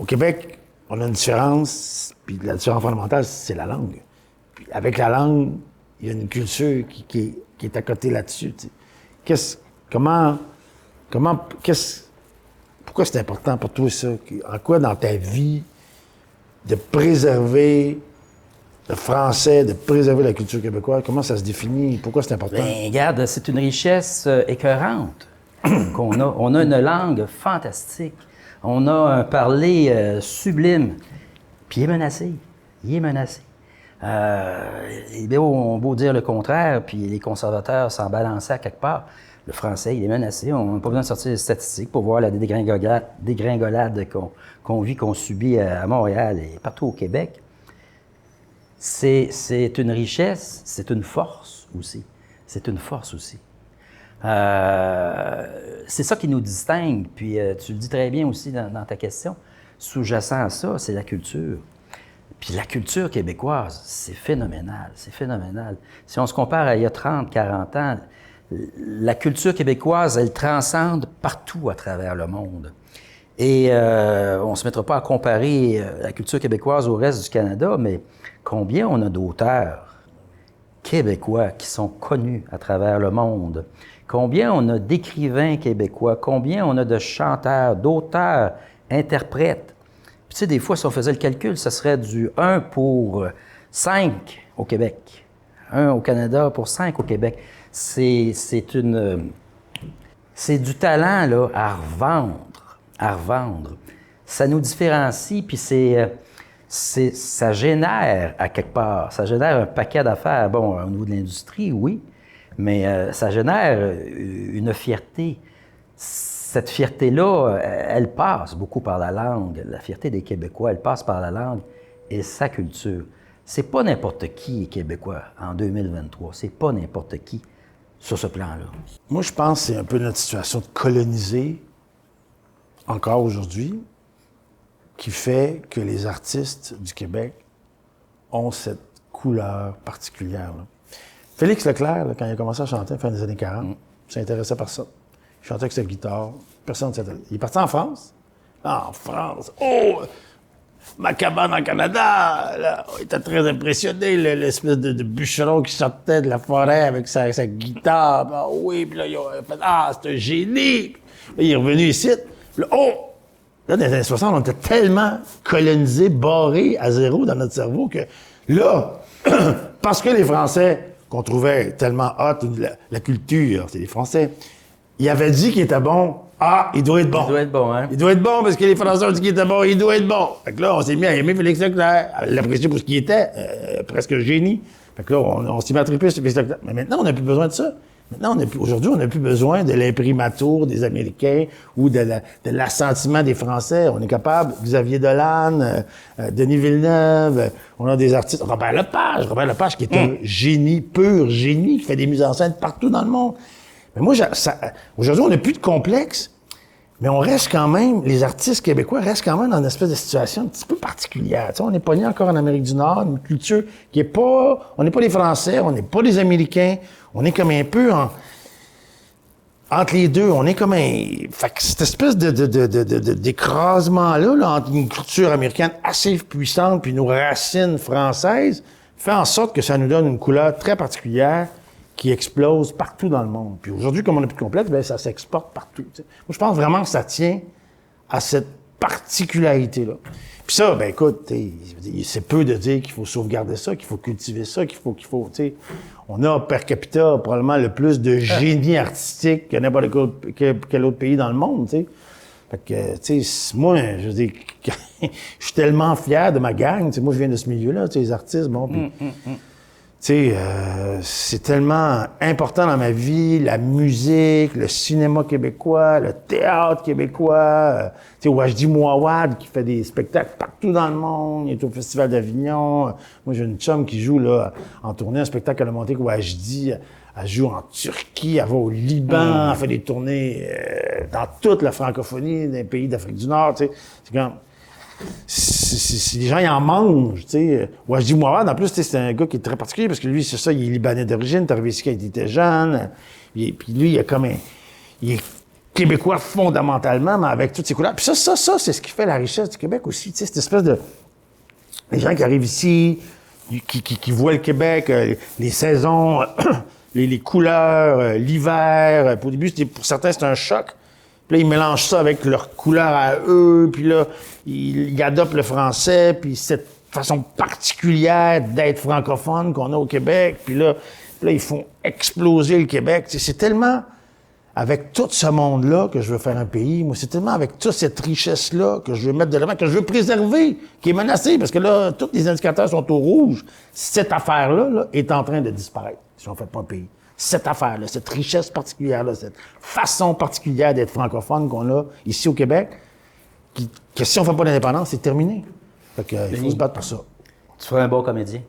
Québec, on a une différence, puis la différence fondamentale, c'est la langue. Puis avec la langue, il y a une culture qui est à côté là-dessus. Pourquoi c'est important pour toi, ça? En quoi, dans ta vie, de préserver le français, de préserver la culture québécoise, comment ça se définit? Pourquoi c'est important? Bien, regarde, c'est une richesse écœurante qu'on a. On a une langue fantastique. On a un parler sublime. Puis il est menacé. Il est menacé. On a beau dire le contraire, puis les conservateurs s'en balançaient à quelque part. Le français, il est menacé. On n'a pas besoin de sortir les statistiques pour voir la dégringolade qu'on vit, qu'on subit à Montréal et partout au Québec. C'est une richesse, c'est une force aussi. C'est une force aussi. C'est ça qui nous distingue, puis tu le dis très bien aussi dans ta question. Sous-jacent à ça, c'est la culture. Puis la culture québécoise, c'est phénoménal, c'est phénoménal. Si on se compare à il y a 30, 40 ans, la culture québécoise, elle transcende partout à travers le monde. Et on ne se mettra pas à comparer la culture québécoise au reste du Canada, mais combien on a d'auteurs québécois qui sont connus à travers le monde? Combien on a d'écrivains québécois? Combien on a de chanteurs, d'auteurs, interprètes? Puis, tu sais, des fois, si on faisait le calcul, ça serait du 1 pour 5 au Québec. 1 au Canada pour 5 au Québec. C'est du talent, là, à revendre. À revendre. Ça nous différencie, puis ça génère, à quelque part, ça génère un paquet d'affaires. Bon, au niveau de l'industrie, oui, mais ça génère une fierté. Cette fierté-là, elle passe beaucoup par la langue. La fierté des Québécois, elle passe par la langue et sa culture. C'est pas n'importe qui est québécois en 2023. C'est pas n'importe qui sur ce plan-là. Moi, je pense que c'est un peu notre situation de coloniser, encore aujourd'hui, qui fait que les artistes du Québec ont cette couleur particulière, là. Félix Leclerc, là, quand il a commencé à chanter à la fin des années 40, il s'intéressait par ça. Il chantait avec sa guitare. Personne ne s'intéressait. Il est parti en France. En France. Oh! Ma cabane en Canada! Là, il était très impressionné, l'espèce de bûcheron qui sortait de la forêt avec sa guitare. Ah oui, puis là, il a fait « Ah, c'est un génie! » Là, il est revenu ici. Là, oh! Là, dans les années 60, on était tellement colonisés, barrés à zéro dans notre cerveau que là, parce que les Français, qu'on trouvait tellement hot, la culture, c'est les Français, ils avaient dit qu'il était bon. Ah, il doit être bon. Il doit être bon, hein? Il doit être bon parce que les Français ont dit qu'il était bon, il doit être bon. Fait que là, on s'est mis à aimer Félix Leclerc, à l'apprécier pour ce qu'il était, presque génie. Fait que là, on s'est mis à triper sur Félix Leclerc. Mais maintenant, on n'a plus besoin de ça. Maintenant, aujourd'hui, on n'a plus besoin de l'imprimatur des Américains ou de l'assentiment des Français. On est capable, Xavier Dolan, Denis Villeneuve, on a des artistes, Robert Lepage qui est un génie, pur génie, qui fait des mises en scène partout dans le monde. Mais moi, aujourd'hui, on n'a plus de complexe, mais on reste quand même, les artistes québécois restent quand même dans une espèce de situation un petit peu particulière. Tu sais, on est pogné encore en Amérique du Nord, une culture qui est pas, on n'est pas les Français, on n'est pas les Américains, on est comme un peu entre les deux, on est comme fait que cette espèce d'écrasement-là, là, entre une culture américaine assez puissante puis nos racines françaises, fait en sorte que ça nous donne une couleur très particulière qui explose partout dans le monde. Puis aujourd'hui, comme on n'a plus de complexe, bien, ça s'exporte partout. T'sais. Moi, je pense vraiment que ça tient à cette particularité-là. Puis ça, ben écoute, c'est peu de dire qu'il faut sauvegarder ça, qu'il faut cultiver ça, qu'il faut, tu sais. On a per capita probablement le plus de génie artistique que n'importe quel autre pays dans le monde, tu sais. Fait que, tu sais, moi, je veux dire, je suis tellement fier de ma gang. Tu sais, moi, je viens de ce milieu-là, tu sais, les artistes, bon, puis... Tu sais, c'est tellement important dans ma vie, la musique, le cinéma québécois, le théâtre québécois. Tu sais, Wajdi Mouawad qui fait des spectacles partout dans le monde. Il est au Festival d'Avignon. Moi, j'ai une chum qui joue là en tournée un spectacle à la montée avec Wajdi. Elle joue en Turquie, elle va au Liban, elle fait des tournées dans toute la francophonie des pays d'Afrique du Nord. Tu sais, c'est comme... les gens, ils en mangent, tu sais. Wajdi Mouawad, en plus, c'est un gars qui est très particulier parce que lui, c'est ça, il est libanais d'origine, il est arrivé ici quand il était jeune. Puis lui, il est québécois fondamentalement, mais avec toutes ces couleurs. Puis ça, c'est ce qui fait la richesse du Québec aussi. Tu sais, cette espèce de... Les gens qui arrivent ici, qui voient le Québec, les saisons, les couleurs, l'hiver. Au début, pour certains, c'est un choc. Puis là, ils mélangent ça avec leurs couleurs à eux. Puis là, ils adoptent le français. Puis cette façon particulière d'être francophone qu'on a au Québec. Puis là, ils font exploser le Québec. Tu sais, c'est tellement... Avec tout ce monde-là que je veux faire un pays, moi, c'est tellement avec toute cette richesse-là que je veux mettre de l'avant, que je veux préserver, qui est menacée, parce que là, tous les indicateurs sont au rouge. Cette affaire-là là, est en train de disparaître, si on ne fait pas un pays. Cette affaire-là, cette richesse particulière-là, cette façon particulière d'être francophone qu'on a ici au Québec, que si on ne fait pas d'indépendance, c'est terminé. Fait que, il faut se battre pour ça. Tu ferais un bon comédien.